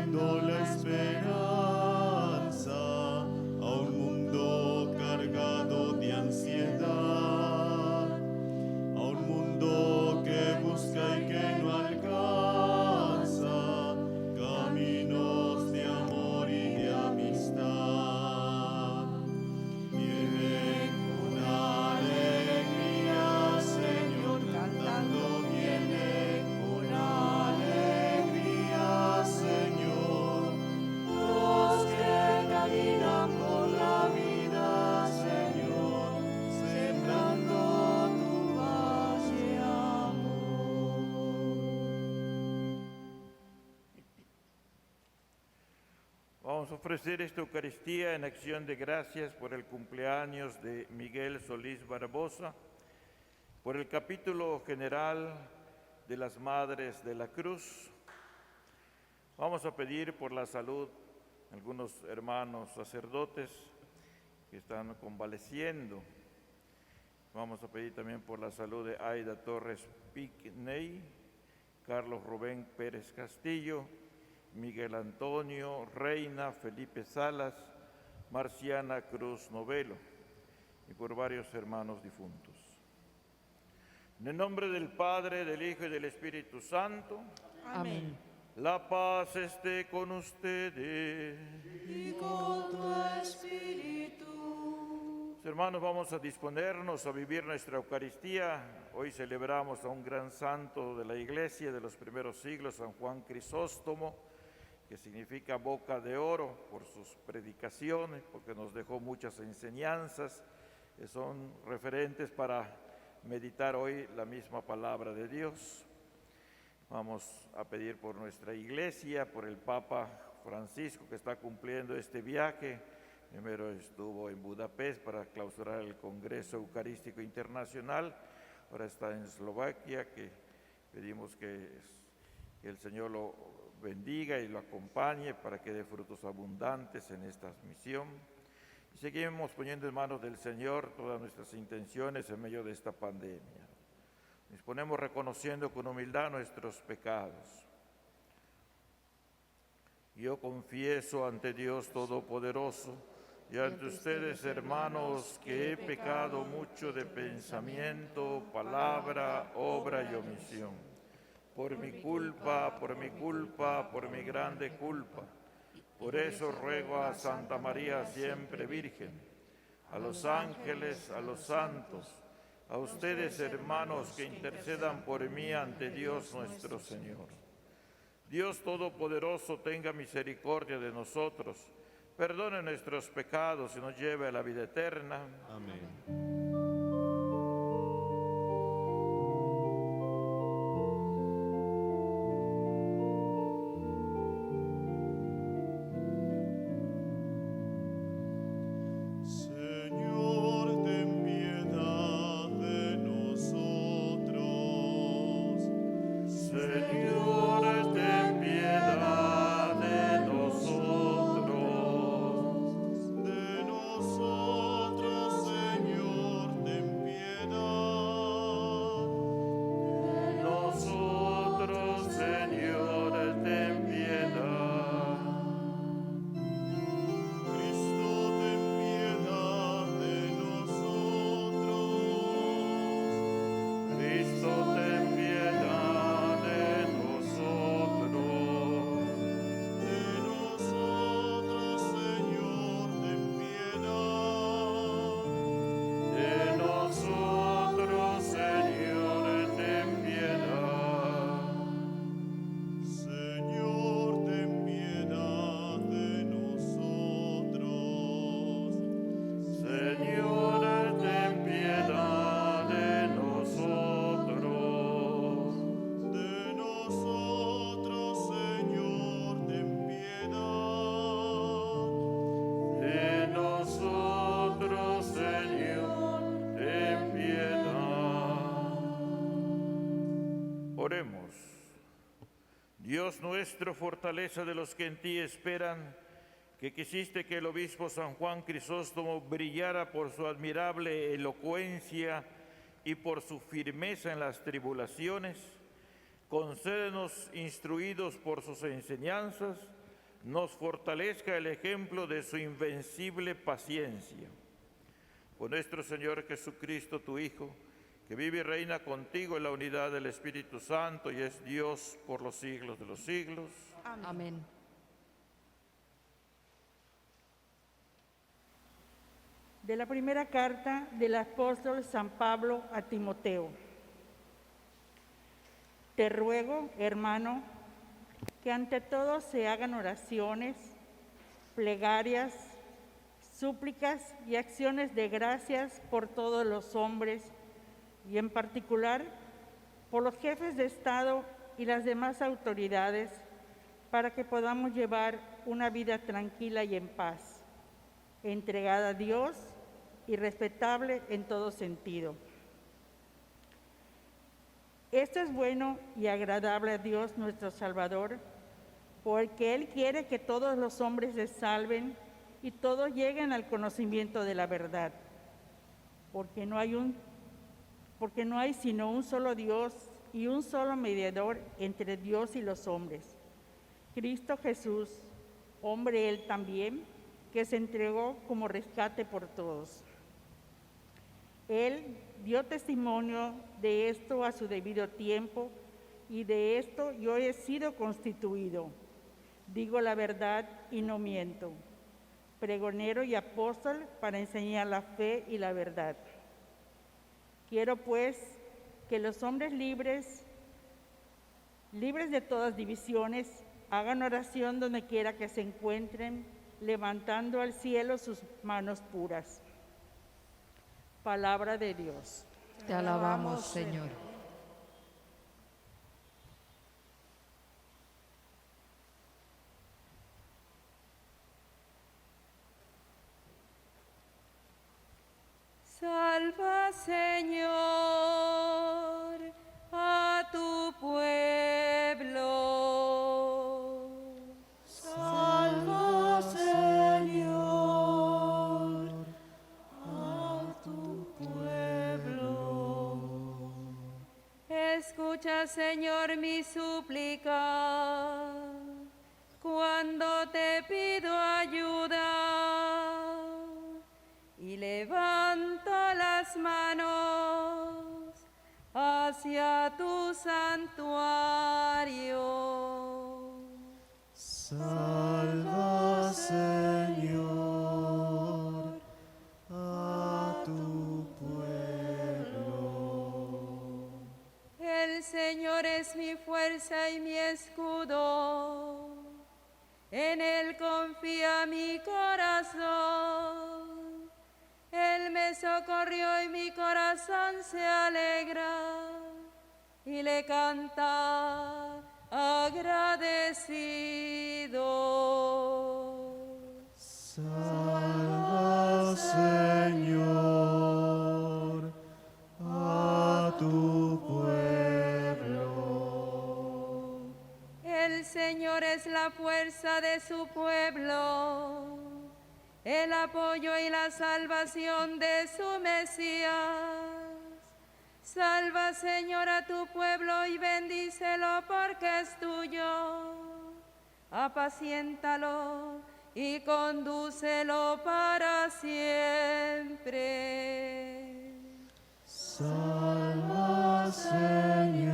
trayendo la esperanza a un mundo cargado de ansiedad, a un mundo que busca y que no alcanza caminos de amor y de amistad. Vienen con alegría, Señor, cantando, vienen con alegría, Señor, los que caminan por la vida, Señor, sembrando tu paz y amor. Vamos a ofrecer esta Eucaristía en acción de gracias por el cumpleaños de Miguel Solís Barbosa, por el capítulo general de las Madres de la Cruz. Vamos a pedir por la salud de algunos hermanos sacerdotes que están convaleciendo. Vamos a pedir también por la salud de Aida Torres Picney, Carlos Rubén Pérez Castillo, Miguel Antonio Reina, Felipe Salas, Marciana Cruz Novelo y por varios hermanos difuntos. En el nombre del Padre, del Hijo y del Espíritu Santo. Amén. La paz esté con ustedes. Y con tu espíritu. Hermanos, vamos a disponernos a vivir nuestra Eucaristía. Hoy celebramos a un gran santo de la Iglesia de los primeros siglos, San Juan Crisóstomo, que significa boca de oro por sus predicaciones, porque nos dejó muchas enseñanzas que son referentes para meditar hoy la misma palabra de Dios. Vamos a pedir por nuestra Iglesia, por el Papa Francisco, que está cumpliendo este viaje. Primero estuvo en Budapest para clausurar el Congreso Eucarístico Internacional, ahora está en Eslovaquia, que pedimos que el Señor lo bendiga y lo acompañe para que dé frutos abundantes en esta misión. Y seguimos poniendo en manos del Señor todas nuestras intenciones en medio de esta pandemia. Nos ponemos reconociendo con humildad nuestros pecados. Yo confieso ante Dios Todopoderoso y ante ustedes, hermanos, que he pecado mucho de pensamiento, palabra, obra y omisión. Por mi culpa, por mi culpa, por mi grande culpa. Por eso ruego a Santa María siempre Virgen, a los ángeles, a los santos, a ustedes, hermanos, que intercedan por mí ante Dios nuestro Señor. Dios Todopoderoso tenga misericordia de nosotros, perdone nuestros pecados y nos lleve a la vida eterna. Amén. Señor, ten piedad de nosotros. Señor, ten piedad de nosotros. De nosotros, Señor, ten piedad. De nosotros, Señor, ten piedad. Cristo, ten piedad de nosotros. Cristo, ten piedad de nosotros. De nosotros, Señor, ten piedad. De nosotros, Señor, ten piedad. Señor, ten piedad de nosotros. Señor, ten piedad de nosotros. De nosotros, Señor, ten piedad. De nosotros, Señor, ten piedad. Oremos. Dios nuestro, fortaleza de los que en ti esperan, que quisiste que el obispo San Juan Crisóstomo brillara por su admirable elocuencia y por su firmeza en las tribulaciones, concédenos, instruidos por sus enseñanzas, nos fortalezca el ejemplo de su invencible paciencia. Por nuestro Señor Jesucristo, tu Hijo, que vive y reina contigo en la unidad del Espíritu Santo y es Dios por los siglos de los siglos. Amén. De la primera carta del apóstol San Pablo a Timoteo. Te ruego, hermano, que ante todo se hagan oraciones, plegarias, súplicas y acciones de gracias por todos los hombres y en particular por los jefes de Estado y las demás autoridades, para que podamos llevar una vida tranquila y en paz, entregada a Dios y respetable en todo sentido. Esto es bueno y agradable a Dios nuestro Salvador, porque Él quiere que todos los hombres se salven y todos lleguen al conocimiento de la verdad, porque no hay sino un solo Dios y un solo mediador entre Dios y los hombres, Cristo Jesús, hombre Él también, que se entregó como rescate por todos. Él dio testimonio de esto a su debido tiempo, y de esto yo he sido constituido. Digo la verdad y no miento. Pregonero y apóstol para enseñar la fe y la verdad. Quiero pues que los hombres libres de todas divisiones, hagan oración donde quiera que se encuentren, levantando al cielo sus manos puras. Palabra de Dios. Te alabamos, Señor. Salva, Señor, a tu pueblo. Salva, Señor, a tu pueblo. Escucha, Señor, mi súplica cuando te pido ayuda, y levanto las manos hacia tu santuario. Salva, Señor, a tu pueblo. El Señor es mi fuerza y mi escudo, en Él confía mi corazón. Él me socorrió y mi corazón se alegra y le canta agradecido. Salva, Señor, a tu pueblo. El Señor es la fuerza de su pueblo, el apoyo y la salvación de su Mesías. Salva, Señor, a tu pueblo y bendícelo porque es tuyo. Apaciéntalo y condúcelo para siempre. Salva, Señor,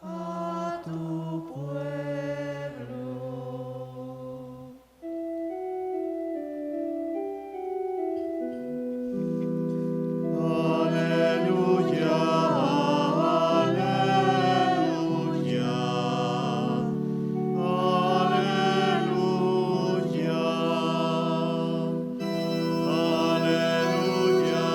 a tu pueblo. Aleluya, aleluya, aleluya, aleluya, aleluya.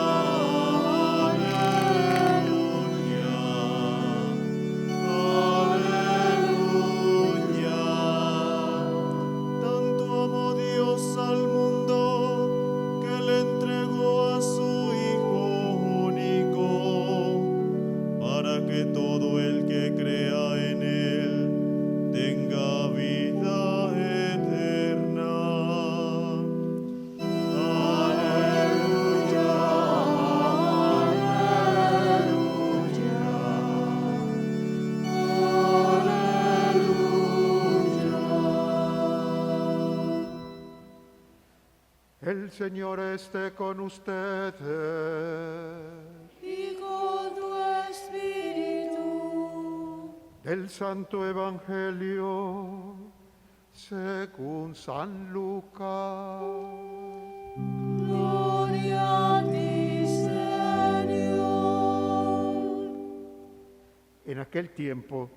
El Señor esté con ustedes. Y con tu espíritu. Del Santo Evangelio según San Lucas. Gloria a ti, Señor. En aquel tiempo,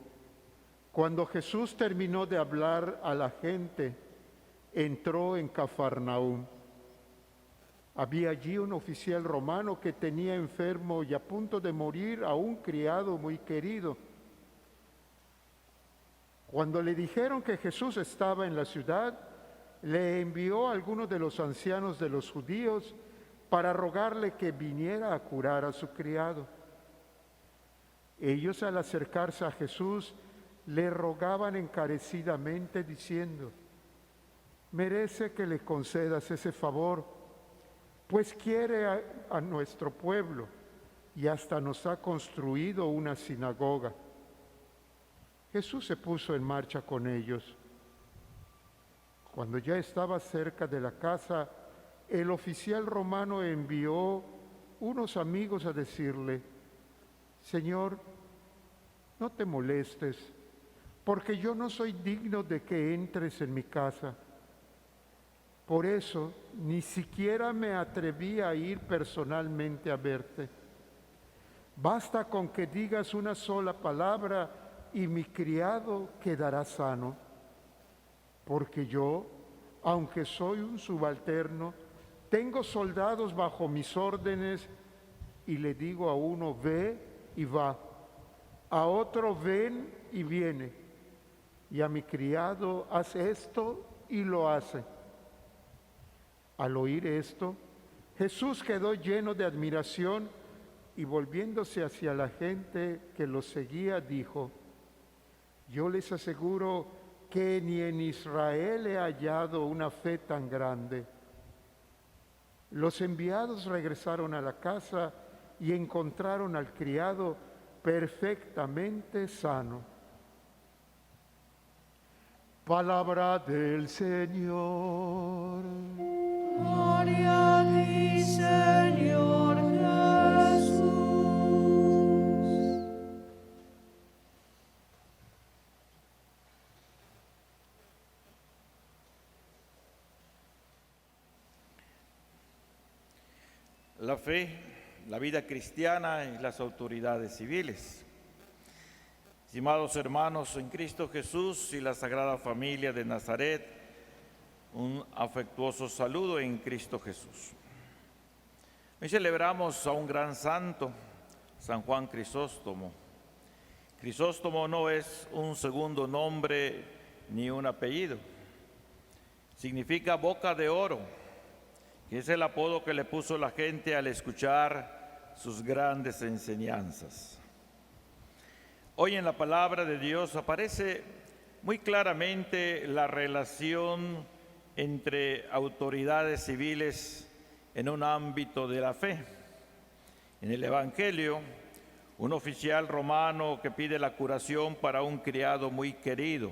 cuando Jesús terminó de hablar a la gente, entró en Cafarnaúm. Había allí un oficial romano que tenía enfermo y a punto de morir a un criado muy querido. Cuando le dijeron que Jesús estaba en la ciudad, le envió a algunos de los ancianos de los judíos para rogarle que viniera a curar a su criado. Ellos, al acercarse a Jesús, le rogaban encarecidamente diciendo: merece que le concedas ese favor, pues quiere a nuestro pueblo y hasta nos ha construido una sinagoga. Jesús se puso en marcha con ellos. Cuando ya estaba cerca de la casa, el oficial romano envió unos amigos a decirle: Señor, no te molestes, porque yo no soy digno de que entres en mi casa. Por eso ni siquiera me atreví a ir personalmente a verte. Basta con que digas una sola palabra y mi criado quedará sano. Porque yo, aunque soy un subalterno, tengo soldados bajo mis órdenes y le digo a uno: ve y va, a otro: ven y viene, y a mi criado: haz esto y lo hace. Al oír esto, Jesús quedó lleno de admiración y volviéndose hacia la gente que lo seguía, dijo: yo les aseguro que ni en Israel he hallado una fe tan grande. Los enviados regresaron a la casa y encontraron al criado perfectamente sano. Palabra del Señor. Gloria a ti, Señor Jesús. La fe, la vida cristiana y las autoridades civiles. Estimados hermanos en Cristo Jesús y la Sagrada Familia de Nazaret, un afectuoso saludo en Cristo Jesús. Hoy celebramos a un gran santo, San Juan Crisóstomo. Crisóstomo no es un segundo nombre ni un apellido. Significa boca de oro, que es el apodo que le puso la gente al escuchar sus grandes enseñanzas. Hoy en la palabra de Dios aparece muy claramente la relación entre autoridades civiles en un ámbito de la fe. En el Evangelio, un oficial romano que pide la curación para un criado muy querido.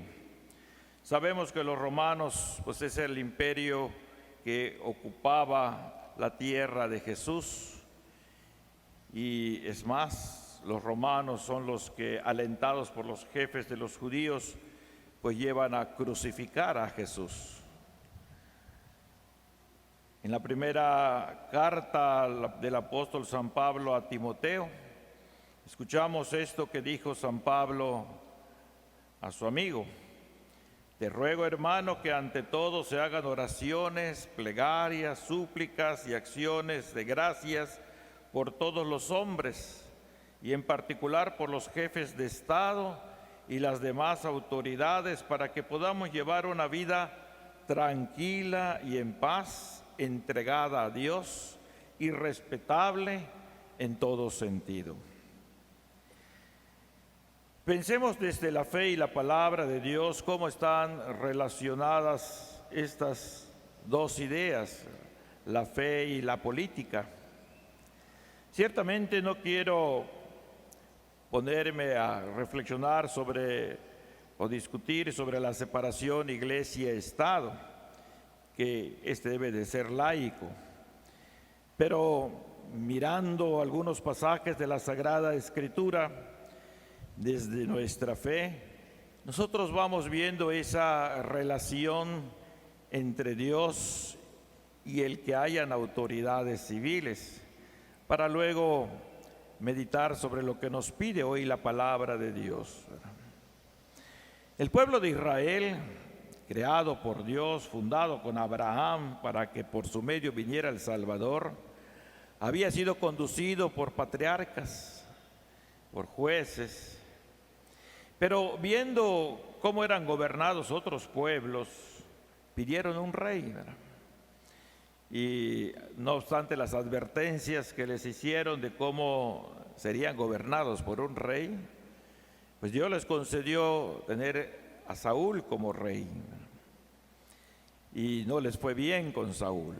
Sabemos que los romanos, pues es el imperio que ocupaba la tierra de Jesús, y es más, los romanos son los que, alentados por los jefes de los judíos, pues llevan a crucificar a Jesús. En la primera carta del apóstol San Pablo a Timoteo, escuchamos esto que dijo San Pablo a su amigo: te ruego, hermano, que ante todo se hagan oraciones, plegarias, súplicas y acciones de gracias por todos los hombres, y en particular por los jefes de Estado y las demás autoridades, para que podamos llevar una vida tranquila y en paz, entregada a Dios y respetable en todo sentido. Pensemos desde la fe y la palabra de Dios cómo están relacionadas estas dos ideas, la fe y la política. Ciertamente no quiero ponerme a reflexionar sobre o discutir sobre la separación iglesia-estado, que este debe de ser laico. Pero mirando algunos pasajes de la Sagrada Escritura, desde nuestra fe, nosotros vamos viendo esa relación entre Dios y el que hayan autoridades civiles, para luego meditar sobre lo que nos pide hoy la palabra de Dios. El pueblo de Israel, creado por Dios, fundado con Abraham para que por su medio viniera el Salvador, había sido conducido por patriarcas, por jueces, pero viendo cómo eran gobernados otros pueblos, pidieron un rey, ¿verdad? Y no obstante las advertencias que les hicieron de cómo serían gobernados por un rey, pues Dios les concedió tener a Saúl como rey. Y no les fue bien con Saúl.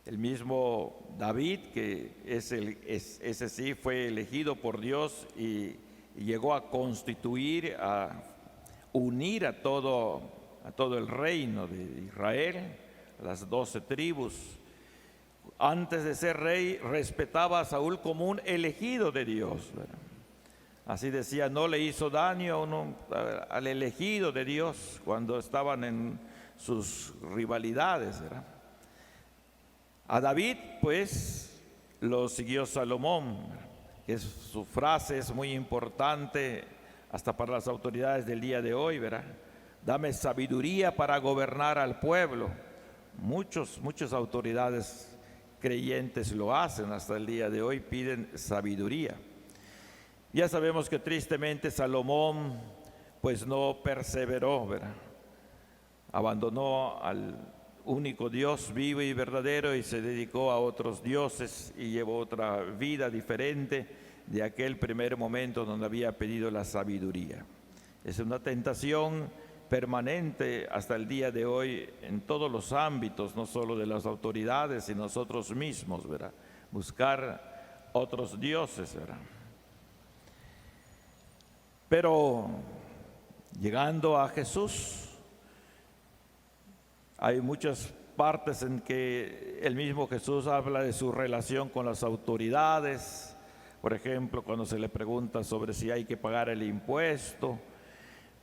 El mismo David, que ese sí fue elegido por Dios y llegó a constituir, a unir a todo el reino de Israel, las 12 tribus. Antes de ser rey, respetaba a Saúl como un elegido de Dios, ¿verdad? Así decía, no le hizo daño al elegido de Dios cuando estaban en sus rivalidades, ¿verdad? A David, pues, lo siguió Salomón, que su frase es muy importante hasta para las autoridades del día de hoy, ¿verdad? Dame sabiduría para gobernar al pueblo. Muchas autoridades creyentes lo hacen hasta el día de hoy, piden sabiduría. Ya sabemos que tristemente Salomón pues no perseveró, ¿verdad? Abandonó al único Dios vivo y verdadero y se dedicó a otros dioses y llevó otra vida diferente de aquel primer momento donde había pedido la sabiduría. Es una tentación permanente hasta el día de hoy en todos los ámbitos, no solo de las autoridades, sino nosotros mismos, ¿verdad? Buscar otros dioses, ¿verdad? Pero llegando a Jesús, hay muchas partes en que el mismo Jesús habla de su relación con las autoridades. Por ejemplo, cuando se le pregunta sobre si hay que pagar el impuesto.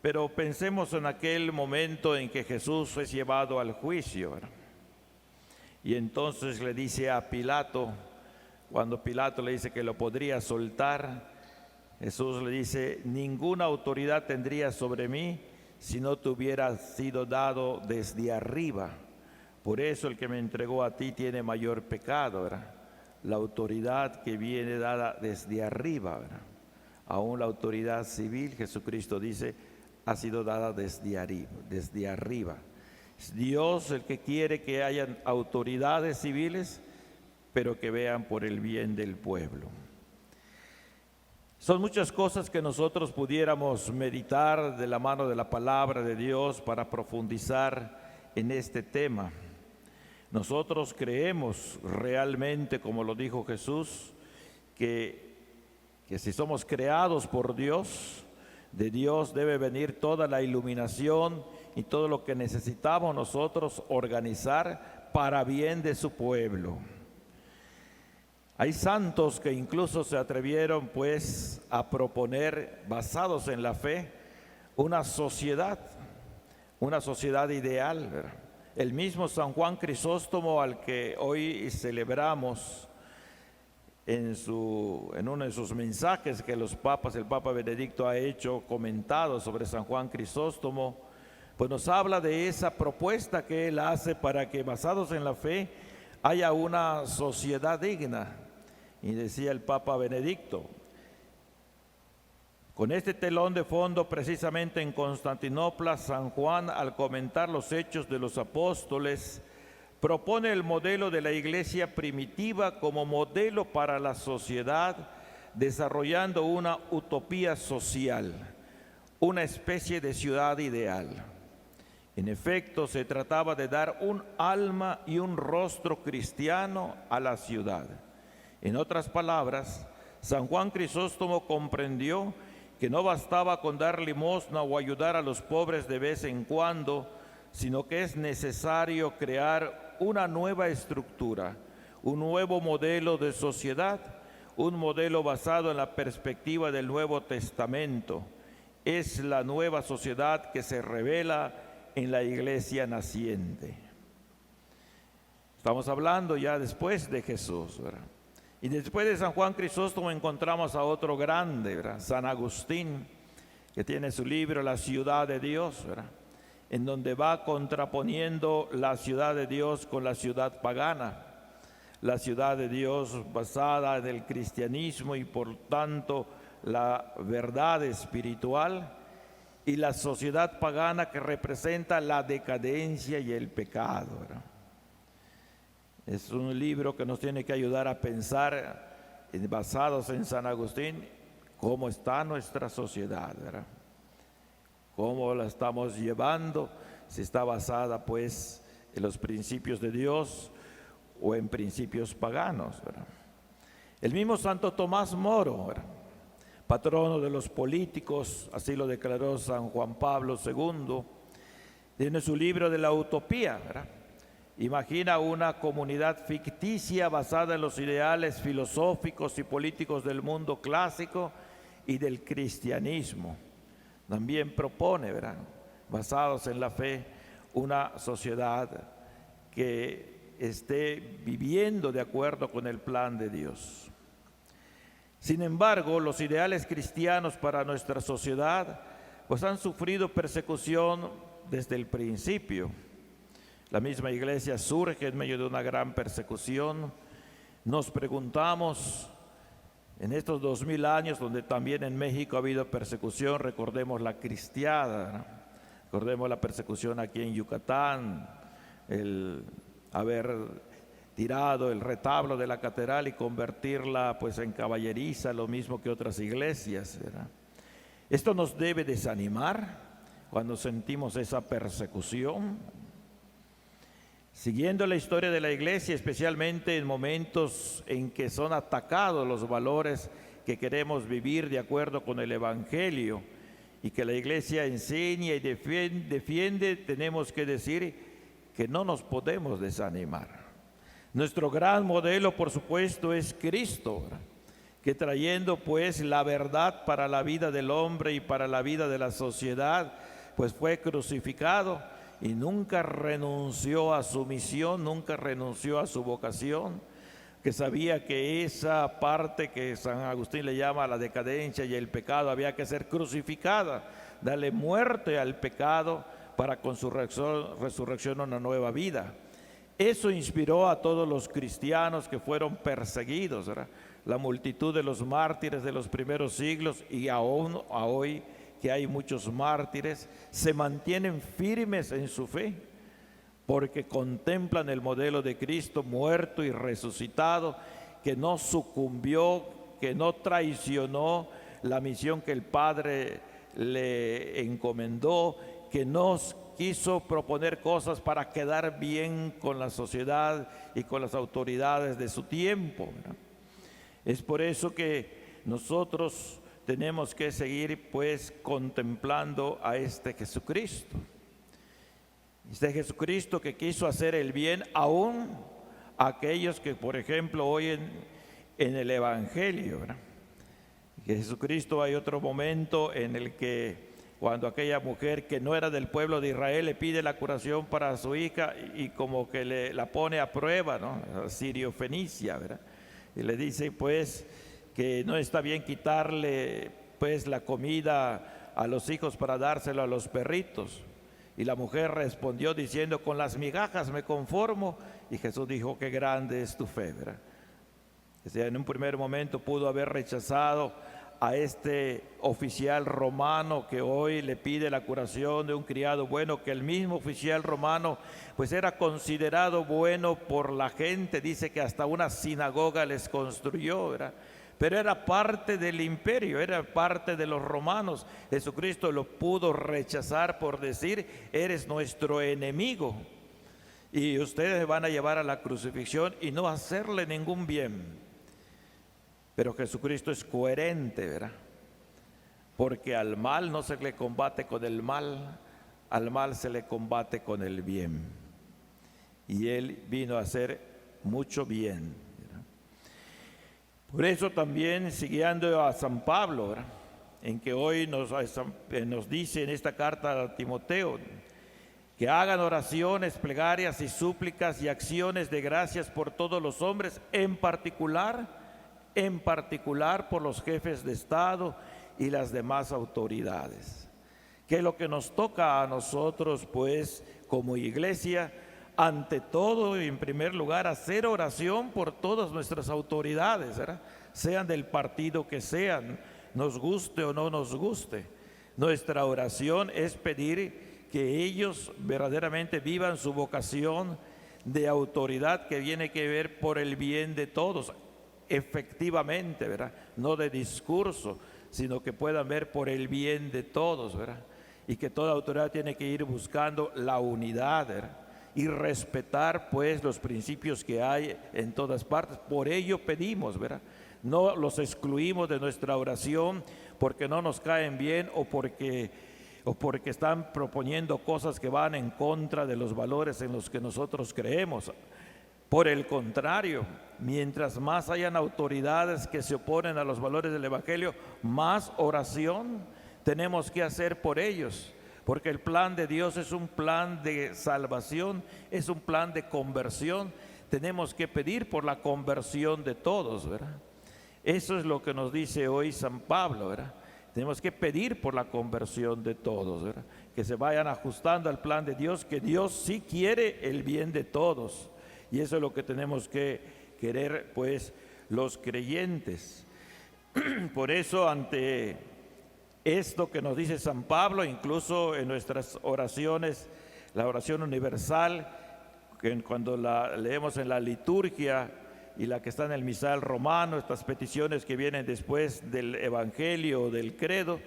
Pero pensemos en aquel momento en que Jesús es llevado al juicio, ¿verdad? Y entonces le dice a Pilato, cuando Pilato le dice que lo podría soltar, Jesús le dice, ninguna autoridad tendría sobre mí si no te hubiera sido dado desde arriba. Por eso el que me entregó a ti tiene mayor pecado, ¿verdad? La autoridad que viene dada desde arriba, ¿verdad? Aún la autoridad civil, Jesucristo dice, ha sido dada desde arriba. Es Dios el que quiere que hayan autoridades civiles, pero que vean por el bien del pueblo. Son muchas cosas que nosotros pudiéramos meditar de la mano de la palabra de Dios para profundizar en este tema. Nosotros creemos realmente, como lo dijo Jesús, que si somos creados por Dios, de Dios debe venir toda la iluminación y todo lo que necesitamos nosotros organizar para bien de su pueblo. Hay santos que incluso se atrevieron pues a proponer, basados en la fe, una sociedad ideal, ¿verdad? El mismo San Juan Crisóstomo, al que hoy celebramos, en uno de sus mensajes que el Papa Benedicto ha hecho, comentado sobre San Juan Crisóstomo, pues nos habla de esa propuesta que él hace para que, basados en la fe, haya una sociedad digna. Y decía el Papa Benedicto, con este telón de fondo, precisamente en Constantinopla, San Juan, al comentar los hechos de los apóstoles, propone el modelo de la iglesia primitiva como modelo para la sociedad, desarrollando una utopía social, una especie de ciudad ideal. En efecto, se trataba de dar un alma y un rostro cristiano a la ciudad. En otras palabras, San Juan Crisóstomo comprendió que no bastaba con dar limosna o ayudar a los pobres de vez en cuando, sino que es necesario crear una nueva estructura, un nuevo modelo de sociedad, un modelo basado en la perspectiva del Nuevo Testamento. Es la nueva sociedad que se revela en la iglesia naciente. Estamos hablando ya después de Jesús, ¿verdad? Y después de San Juan Crisóstomo encontramos a otro grande, ¿verdad? San Agustín, que tiene su libro La ciudad de Dios, ¿verdad? En donde va contraponiendo la ciudad de Dios con la ciudad pagana. La ciudad de Dios basada en el cristianismo y por tanto la verdad espiritual, y la sociedad pagana que representa la decadencia y el pecado, ¿verdad? Es un libro que nos tiene que ayudar a pensar, basados en San Agustín, cómo está nuestra sociedad, ¿verdad? Cómo la estamos llevando, si está basada pues en los principios de Dios o en principios paganos, ¿verdad? El mismo Santo Tomás Moro, ¿verdad?, patrono de los políticos, así lo declaró San Juan Pablo II, tiene su libro de la utopía, ¿verdad? Imagina una comunidad ficticia basada en los ideales filosóficos y políticos del mundo clásico y del cristianismo. También propone, ¿verdad?, basados en la fe, una sociedad que esté viviendo de acuerdo con el plan de Dios. Sin embargo, los ideales cristianos para nuestra sociedad pues han sufrido persecución desde el principio. La misma iglesia surge en medio de una gran persecución. Nos preguntamos, en estos 2000 años, donde también en México ha habido persecución, recordemos la cristiada, ¿no? Recordemos la persecución aquí en Yucatán, el haber tirado el retablo de la catedral y convertirla pues en caballeriza, lo mismo que otras iglesias, ¿verdad? Esto nos debe desanimar cuando sentimos esa persecución. Siguiendo la historia de la iglesia, especialmente en momentos en que son atacados los valores que queremos vivir de acuerdo con el Evangelio y que la iglesia enseña y defiende, tenemos que decir que no nos podemos desanimar. Nuestro gran modelo, por supuesto, es Cristo, ¿verdad?, que trayendo pues la verdad para la vida del hombre y para la vida de la sociedad, pues fue crucificado y nunca renunció a su misión, nunca renunció a su vocación, que sabía que esa parte que San Agustín le llama la decadencia y el pecado había que ser crucificada, darle muerte al pecado para con su resurrección una nueva vida. Eso inspiró a todos los cristianos que fueron perseguidos, ¿verdad?, la multitud de los mártires de los primeros siglos, y aún a hoy que hay muchos mártires, se mantienen firmes en su fe, porque contemplan el modelo de Cristo muerto y resucitado, que no sucumbió, que no traicionó la misión que el Padre le encomendó, que no quiso proponer cosas para quedar bien con la sociedad y con las autoridades de su tiempo, ¿verdad? Es por eso que nosotros tenemos que seguir pues contemplando a este Jesucristo. Este Jesucristo que quiso hacer el bien aún a aquellos que, por ejemplo, oyen en el Evangelio, ¿verdad? Jesucristo, hay otro momento en el que cuando aquella mujer que no era del pueblo de Israel le pide la curación para su hija y como que la pone a prueba, ¿no?, Sirio-Fenicia, ¿verdad? Y le dice pues que no está bien quitarle pues la comida a los hijos para dárselo a los perritos. Y la mujer respondió diciendo: con las migajas me conformo. Y Jesús dijo: qué grande es tu fe, ¿verdad? O sea, en un primer momento pudo haber rechazado a este oficial romano que hoy le pide la curación de un criado bueno, que el mismo oficial romano pues era considerado bueno por la gente, dice que hasta una sinagoga les construyó, ¿verdad? Pero era parte del imperio, era parte de los romanos. Jesucristo lo pudo rechazar por decir: eres nuestro enemigo y ustedes van a llevar a la crucifixión y no hacerle ningún bien. Pero Jesucristo es coherente, ¿verdad? Porque al mal no se le combate con el mal, al mal se le combate con el bien. Y Él vino a hacer mucho bien. Por eso también, siguiendo a San Pablo, ¿verdad?, en que hoy nos dice en esta carta a Timoteo, que hagan oraciones, plegarias y súplicas y acciones de gracias por todos los hombres, en particular por los jefes de Estado y las demás autoridades. Que lo que nos toca a nosotros, pues, como iglesia, ante todo y en primer lugar, hacer oración por todas nuestras autoridades, ¿verdad?, sean del partido que sean, nos guste o no nos guste. Nuestra oración es pedir que ellos verdaderamente vivan su vocación de autoridad que viene que ver por el bien de todos, efectivamente, ¿verdad?, no de discurso, sino que puedan ver por el bien de todos, ¿verdad?, y que toda autoridad tiene que ir buscando la unidad, ¿verdad?, y respetar pues los principios que hay en todas partes. Por ello pedimos, ¿verdad?, no los excluimos de nuestra oración porque no nos caen bien o porque están proponiendo cosas que van en contra de los valores en los que nosotros creemos. Por el contrario, mientras más hayan autoridades que se oponen a los valores del Evangelio, más oración tenemos que hacer por ellos, porque el plan de Dios es un plan de salvación, es un plan de conversión. Tenemos que pedir por la conversión de todos, ¿verdad? Eso es lo que nos dice hoy San Pablo, ¿verdad? Tenemos que pedir por la conversión de todos, ¿verdad?, que se vayan ajustando al plan de Dios, que Dios sí quiere el bien de todos. Y eso es lo que tenemos que querer, pues, los creyentes. Por eso, ante esto que nos dice San Pablo, incluso en nuestras oraciones, la oración universal, que cuando la leemos en la liturgia y la que está en el misal romano, estas peticiones que vienen después del Evangelio o del credo,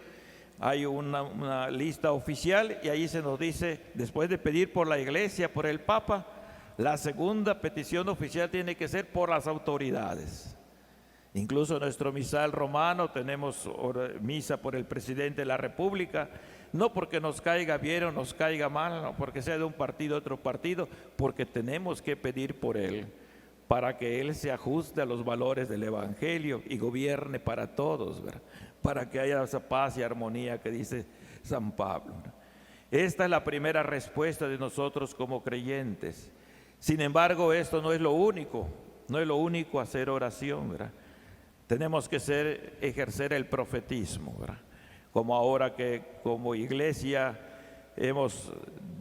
hay una lista oficial y ahí se nos dice, después de pedir por la iglesia, por el Papa, la segunda petición oficial tiene que ser por las autoridades. Incluso en nuestro misal romano tenemos misa por el presidente de la República, no porque nos caiga bien o nos caiga mal, no porque sea de un partido a otro partido, porque tenemos que pedir por él, para que él se ajuste a los valores del Evangelio y gobierne para todos, ¿verdad?, para que haya esa paz y armonía que dice San Pablo, ¿verdad? Esta es la primera respuesta de nosotros como creyentes. Sin embargo, esto no es lo único, hacer oración, ¿verdad? Tenemos que ejercer el profetismo, ¿verdad?, como ahora que como iglesia hemos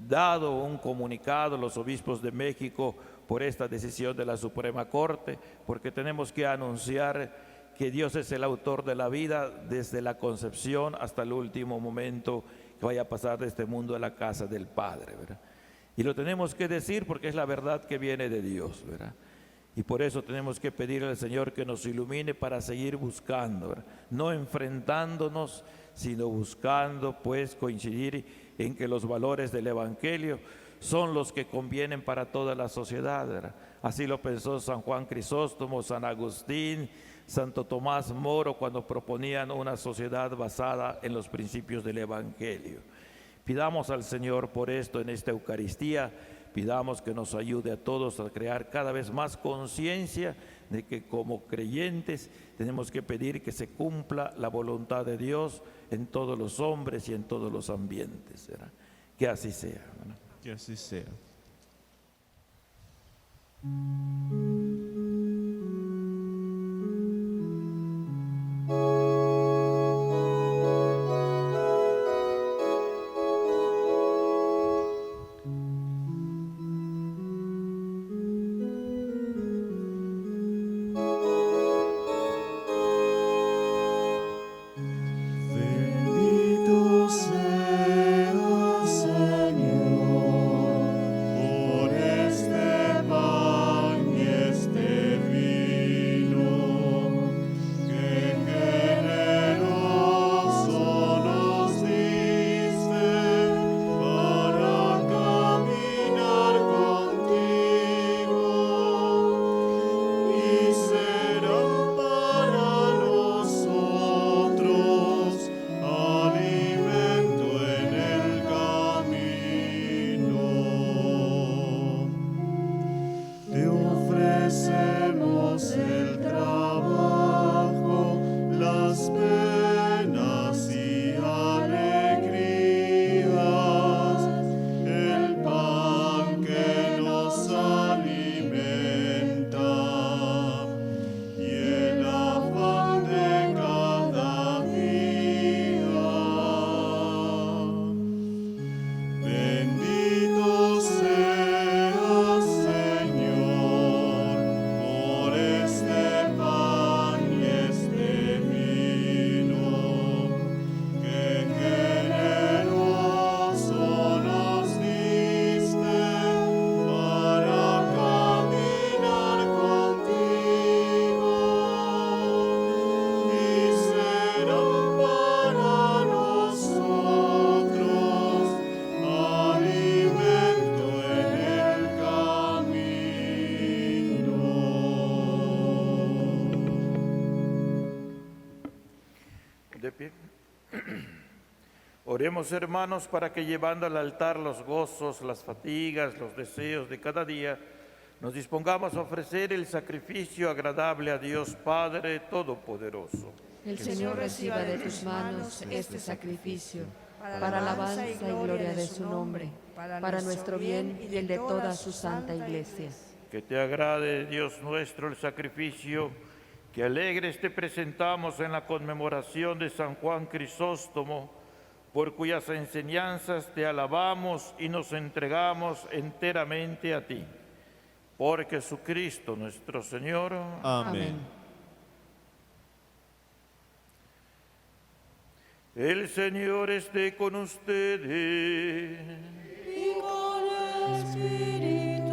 dado un comunicado a los obispos de México por esta decisión de la Suprema Corte, porque tenemos que anunciar que Dios es el autor de la vida desde la concepción hasta el último momento que vaya a pasar de este mundo a la casa del Padre, ¿verdad? Y lo tenemos que decir porque es la verdad que viene de Dios, ¿verdad? Y por eso tenemos que pedirle al Señor que nos ilumine para seguir buscando, ¿verdad?, no enfrentándonos, sino buscando pues coincidir en que los valores del Evangelio son los que convienen para toda la sociedad, ¿verdad? Así lo pensó San Juan Crisóstomo, San Agustín, Santo Tomás Moro cuando proponían una sociedad basada en los principios del Evangelio. Pidamos al Señor por esto en esta Eucaristía, pidamos que nos ayude a todos a crear cada vez más conciencia de que como creyentes tenemos que pedir que se cumpla la voluntad de Dios en todos los hombres y en todos los ambientes, ¿verdad? Que así sea, ¿verdad? Que así sea. Bendito sea, Señor, por este pan y este vino que De pie. Oremos, hermanos, para que llevando al altar los gozos, las fatigas, los deseos de cada día, nos dispongamos a ofrecer el sacrificio agradable a Dios Padre Todopoderoso. El Señor reciba de tus manos este sacrificio, para alabanza y gloria de su nombre, para nuestro bien y el de toda su santa Iglesia. Que te agrade, Dios nuestro, el sacrificio que alegres te presentamos en la conmemoración de San Juan Crisóstomo, por cuyas enseñanzas te alabamos y nos entregamos enteramente a ti. Por Jesucristo nuestro Señor. Amén. El Señor esté con ustedes. Y con el Espíritu.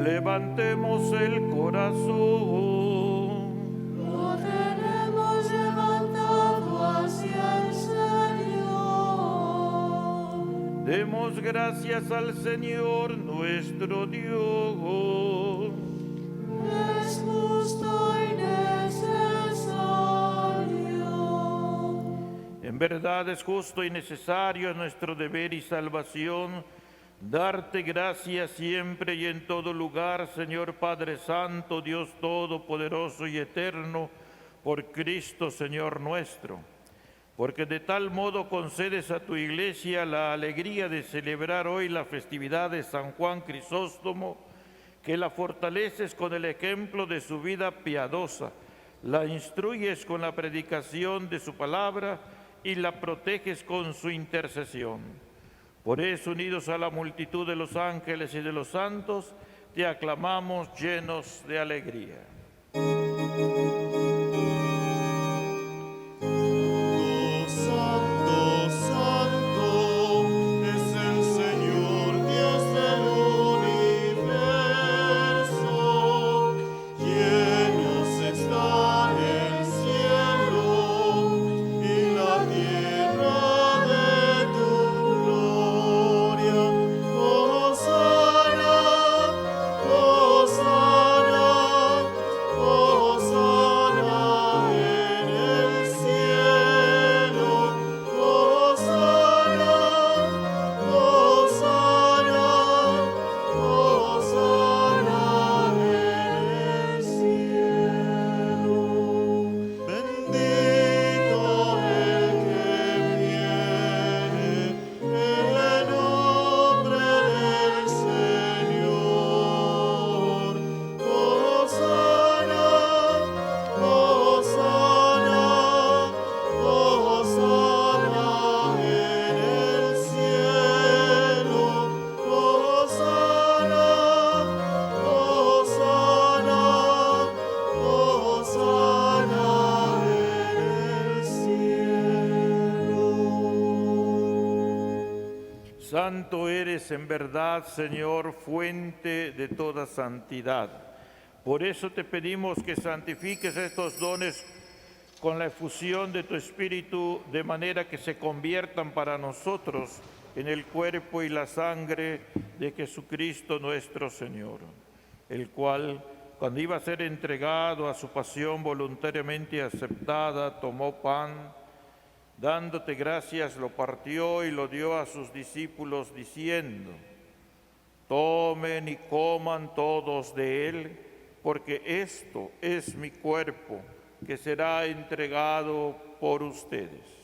Levantemos el corazón. Lo tenemos levantado hacia el Señor. Demos gracias al Señor nuestro Dios. Es justo y necesario. En verdad es justo y necesario, nuestro deber y salvación, darte gracias siempre y en todo lugar, Señor Padre Santo, Dios Todopoderoso y Eterno, por Cristo, Señor nuestro. Porque de tal modo concedes a tu Iglesia la alegría de celebrar hoy la festividad de San Juan Crisóstomo, que la fortaleces con el ejemplo de su vida piadosa, la instruyes con la predicación de su palabra y la proteges con su intercesión. Por eso, unidos a la multitud de los ángeles y de los santos, te aclamamos llenos de alegría. Santo, santo, es el Señor Dios del universo. Llenos está el cielo y la tierra de tu gloria. Hosana, Hosana, Hosana en el cielo. Hosana, Hosana, Hosana en el cielo. Bendito el que viene en el nombre del Señor. Hosana, Hosana, Hosana en el cielo. Hosana, Hosana, Hosana en el cielo. Santo eres en verdad, Señor, fuente de toda santidad. Por eso te pedimos que santifiques estos dones con la efusión de tu Espíritu, de manera que se conviertan para nosotros en el cuerpo y la sangre de Jesucristo nuestro Señor, el cual, cuando iba a ser entregado a su pasión voluntariamente aceptada, tomó pan, dándote gracias, lo partió y lo dio a sus discípulos, diciendo: tomen y coman todos de él, porque esto es mi cuerpo, que será entregado por ustedes.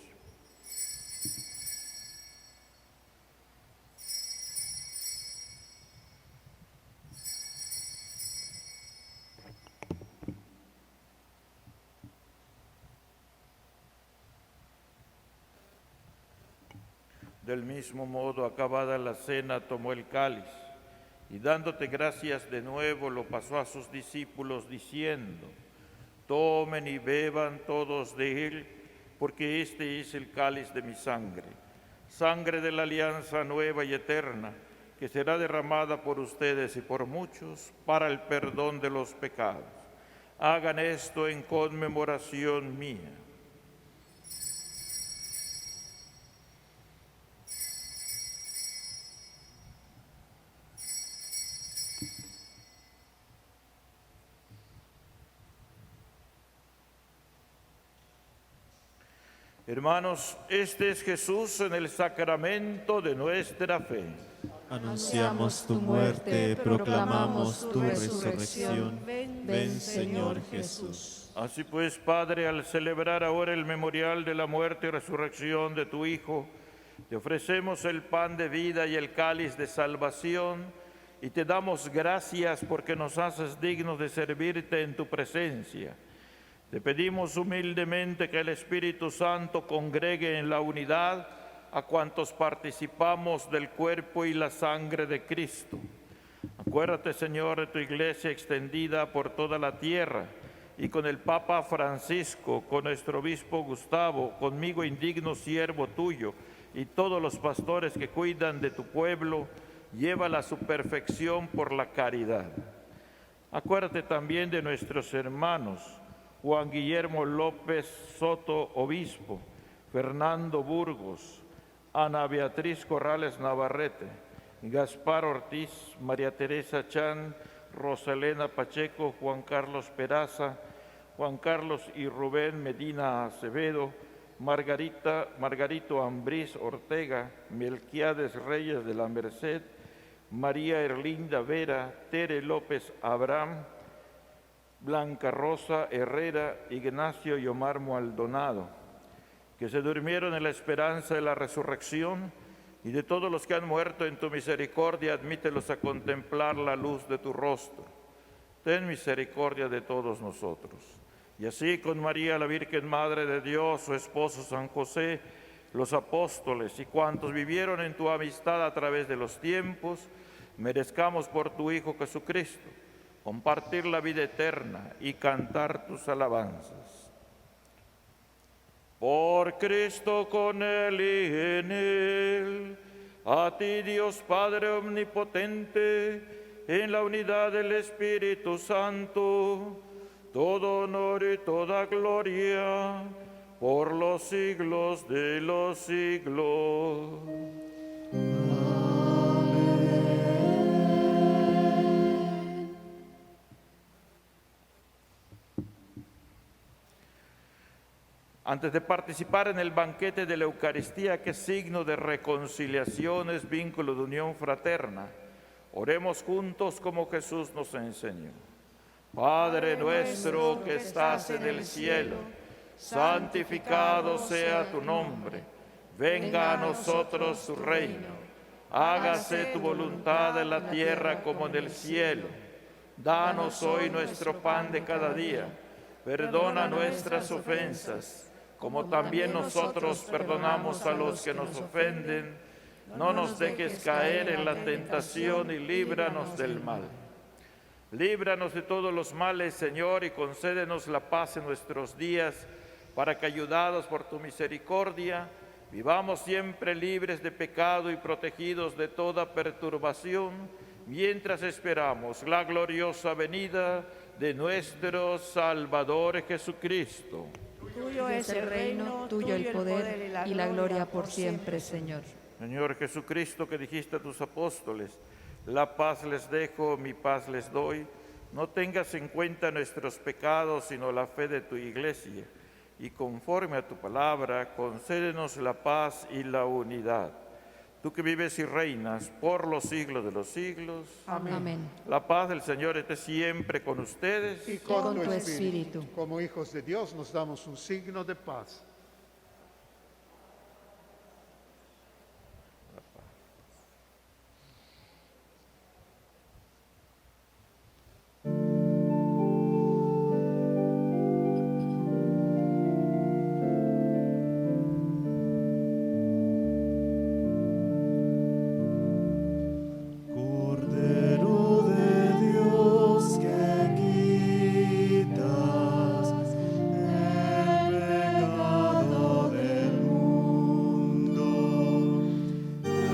Del mismo modo, acabada la cena, tomó el cáliz y dándote gracias de nuevo, lo pasó a sus discípulos diciendo: tomen y beban todos de él, porque este es el cáliz de mi sangre, sangre de la alianza nueva y eterna, que será derramada por ustedes y por muchos para el perdón de los pecados. Hagan esto en conmemoración mía. Hermanos, este es Jesús en el sacramento de nuestra fe. Anunciamos tu muerte, proclamamos tu resurrección. Ven, Señor Jesús. Así pues, Padre, al celebrar ahora el memorial de la muerte y resurrección de tu Hijo, te ofrecemos el pan de vida y el cáliz de salvación, y te damos gracias porque nos haces dignos de servirte en tu presencia. Te pedimos humildemente que el Espíritu Santo congregue en la unidad a cuantos participamos del cuerpo y la sangre de Cristo. Acuérdate, Señor, de tu iglesia extendida por toda la tierra, y con el Papa Francisco, con nuestro obispo Gustavo, conmigo indigno siervo tuyo, y todos los pastores que cuidan de tu pueblo, llévala a su perfección por la caridad. Acuérdate también de nuestros hermanos Juan Guillermo López Soto, obispo, Fernando Burgos, Ana Beatriz Corrales Navarrete, Gaspar Ortiz, María Teresa Chan, Rosalena Pacheco, Juan Carlos Peraza, Juan Carlos y Rubén Medina Acevedo, Margarito Ambrís Ortega, Melquiades Reyes de la Merced, María Erlinda Vera, Tere López Abraham, Blanca Rosa Herrera, Ignacio y Omar Maldonado, que se durmieron en la esperanza de la resurrección, y de todos los que han muerto en tu misericordia, admítelos a contemplar la luz de tu rostro. Ten misericordia de todos nosotros. Y así con María, la Virgen Madre de Dios, su esposo San José, los apóstoles y cuantos vivieron en tu amistad a través de los tiempos, merezcamos por tu Hijo Jesucristo compartir la vida eterna y cantar tus alabanzas. Por Cristo, con Él y en Él, a ti Dios Padre Omnipotente, en la unidad del Espíritu Santo, todo honor y toda gloria, por los siglos de los siglos. Antes de participar en el banquete de la Eucaristía, que es signo de reconciliación, es vínculo de unión fraterna, oremos juntos como Jesús nos enseñó. Padre nuestro que estás en el cielo, santificado sea tu nombre. Venga a nosotros tu reino. Hágase tu voluntad en la tierra como en el cielo. Danos hoy nuestro pan de cada día. Perdona nuestras ofensas, como también nosotros perdonamos a los que nos ofenden. No nos dejes caer en la tentación y líbranos del mal. Líbranos de todos los males, Señor, y concédenos la paz en nuestros días, para que, ayudados por tu misericordia, vivamos siempre libres de pecado y protegidos de toda perturbación, mientras esperamos la gloriosa venida de nuestro Salvador Jesucristo. Tuyo es el reino, tuyo el poder y la gloria por siempre, Señor. Señor Jesucristo, que dijiste a tus apóstoles, la paz les dejo, mi paz les doy, no tengas en cuenta nuestros pecados, sino la fe de tu iglesia, y conforme a tu palabra, concédenos la paz y la unidad. Tú que vives y reinas por los siglos de los siglos. Amén. La paz del Señor esté siempre con ustedes. Y con Con tu tu espíritu. espíritu. Como hijos de Dios nos damos un signo de paz. Cordero de Dios que quitas el pecado del mundo, ten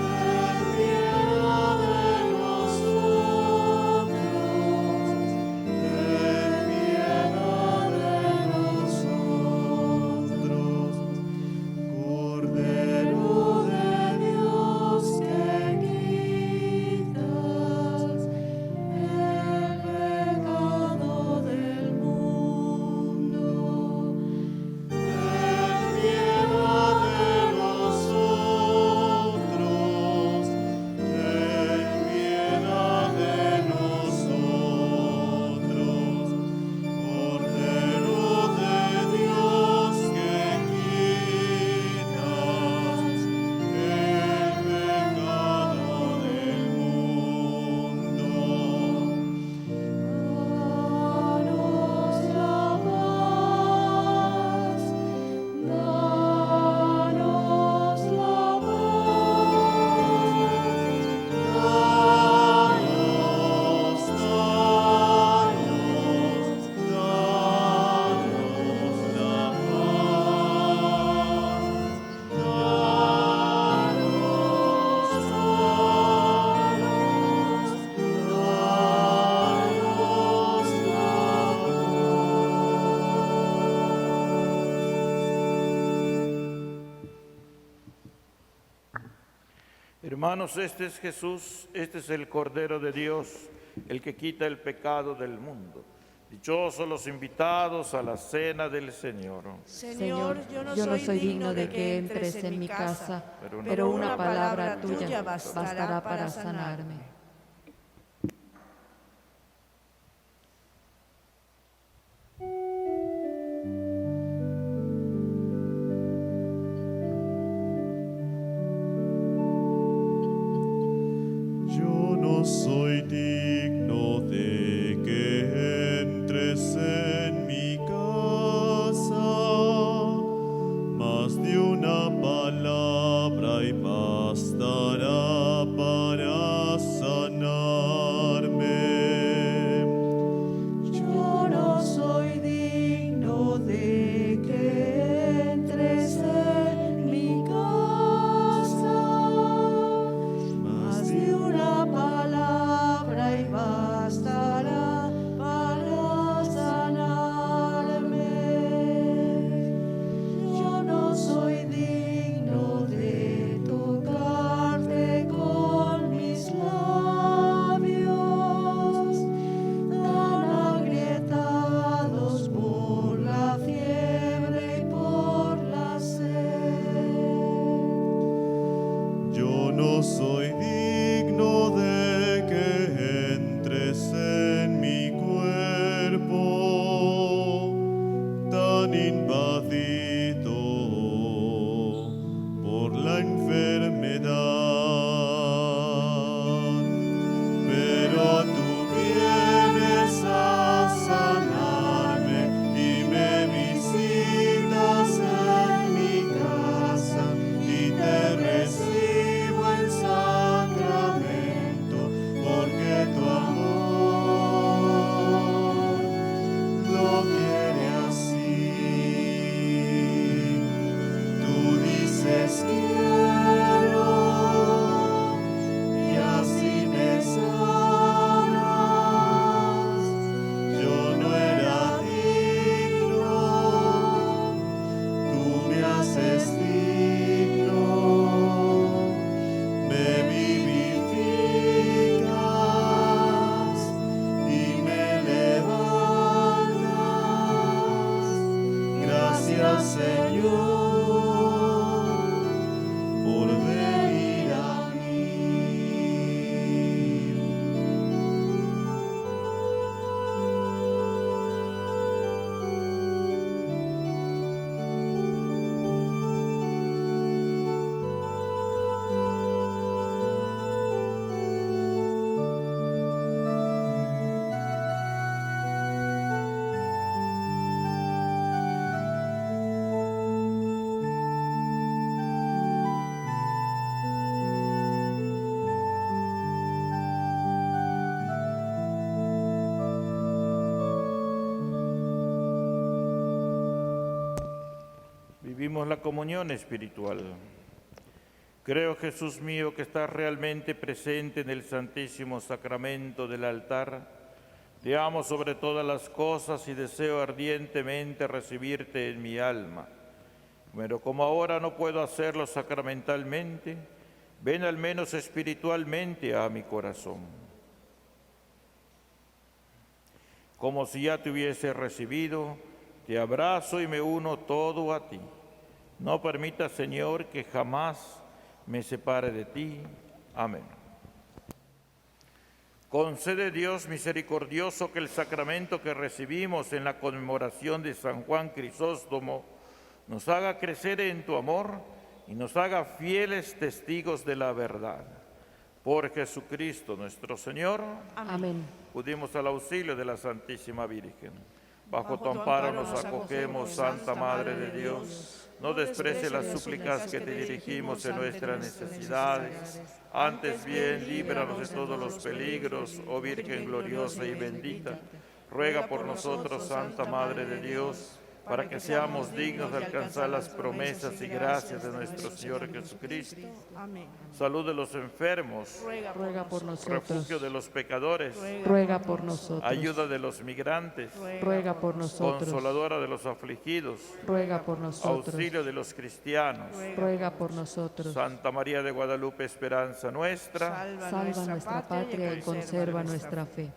piedad de nosotros, ten piedad de nosotros. Cordero de Dios que quitas el pecado del mundo, ten piedad Hermanos, este es Jesús, este es el Cordero de Dios, el que quita el pecado del mundo. Dichosos los invitados a la cena del Señor. Señor, yo no soy digno de que entres en mi casa, pero una palabra tuya bastará para sanarme. Yo no soy digno de que entres en mi casa, mas de una palabra y bastará para sanarme. Yo no soy digno de que entres en mi casa, mas de una palabra y bastará para sanarme. Yo no soy digno de tocarte con mis labios, tan agrietados por la fiebre y por la sed. Yo no soy digno de que entres en mi cuerpo, tan invadido por la enfermedad. Pero tú vienes a sanarme y me visitas en mi casa y te recibo en sacramento, porque tu amor lo quiere así. Tú dices quiero y así me sanas. Yo no era digno, tú me haces digno, me vivificas y me levantas. Gracias, Señor, por venir a mí. Vivimos la comunión espiritual. Creo, Jesús mío, que estás realmente presente en el Santísimo Sacramento del altar. Te amo sobre todas las cosas y deseo ardientemente recibirte en mi alma. Pero como ahora no puedo hacerlo sacramentalmente, ven al menos espiritualmente a mi corazón. Como si ya te hubiese recibido, te abrazo y me uno todo a ti. No permita, Señor, que jamás me separe de ti. Amén. Concede, Dios misericordioso, que el sacramento que recibimos en la conmemoración de San Juan Crisóstomo nos haga crecer en tu amor y nos haga fieles testigos de la verdad. Por Jesucristo nuestro Señor. Amén. Acudimos al auxilio de la Santísima Virgen. Bajo tu amparo nos acogemos, Santa Madre de Dios. No desprecie las súplicas que te dirigimos en nuestras necesidades. Antes bien, líbranos de todos los peligros, oh Virgen gloriosa y bendita. Ruega por nosotros, Santa Madre de Dios, para que seamos dignos de alcanzar las promesas y gracias de nuestro Señor Jesucristo. Amén. Salud de los enfermos, Ruega por nosotros. refugio de los pecadores, Ruega por nosotros. ayuda de los migrantes, Ruega por nosotros. consoladora de los afligidos, Ruega por nosotros. auxilio de los cristianos. Ruega por nosotros. Santa María de Guadalupe, esperanza nuestra. Salva nuestra patria y conserva nuestra fe.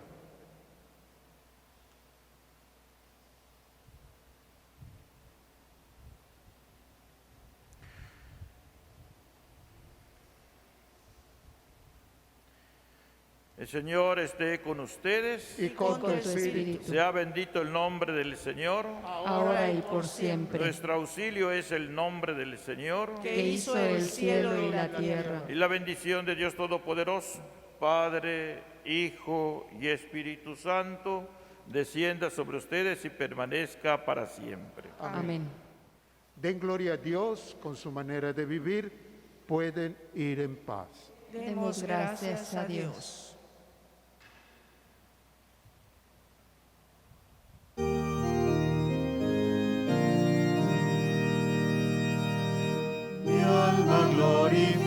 El Señor esté con ustedes. y con tu espíritu. Sea bendito el nombre del Señor. Ahora y por siempre. Nuestro auxilio es el nombre del Señor. Que hizo el cielo y la tierra. Y la bendición de Dios Todopoderoso, Padre, Hijo y Espíritu Santo, descienda sobre ustedes y permanezca para siempre. Amén. Den gloria a Dios con su manera de vivir. Pueden ir en paz. Demos gracias a Dios. Mi alma glorifica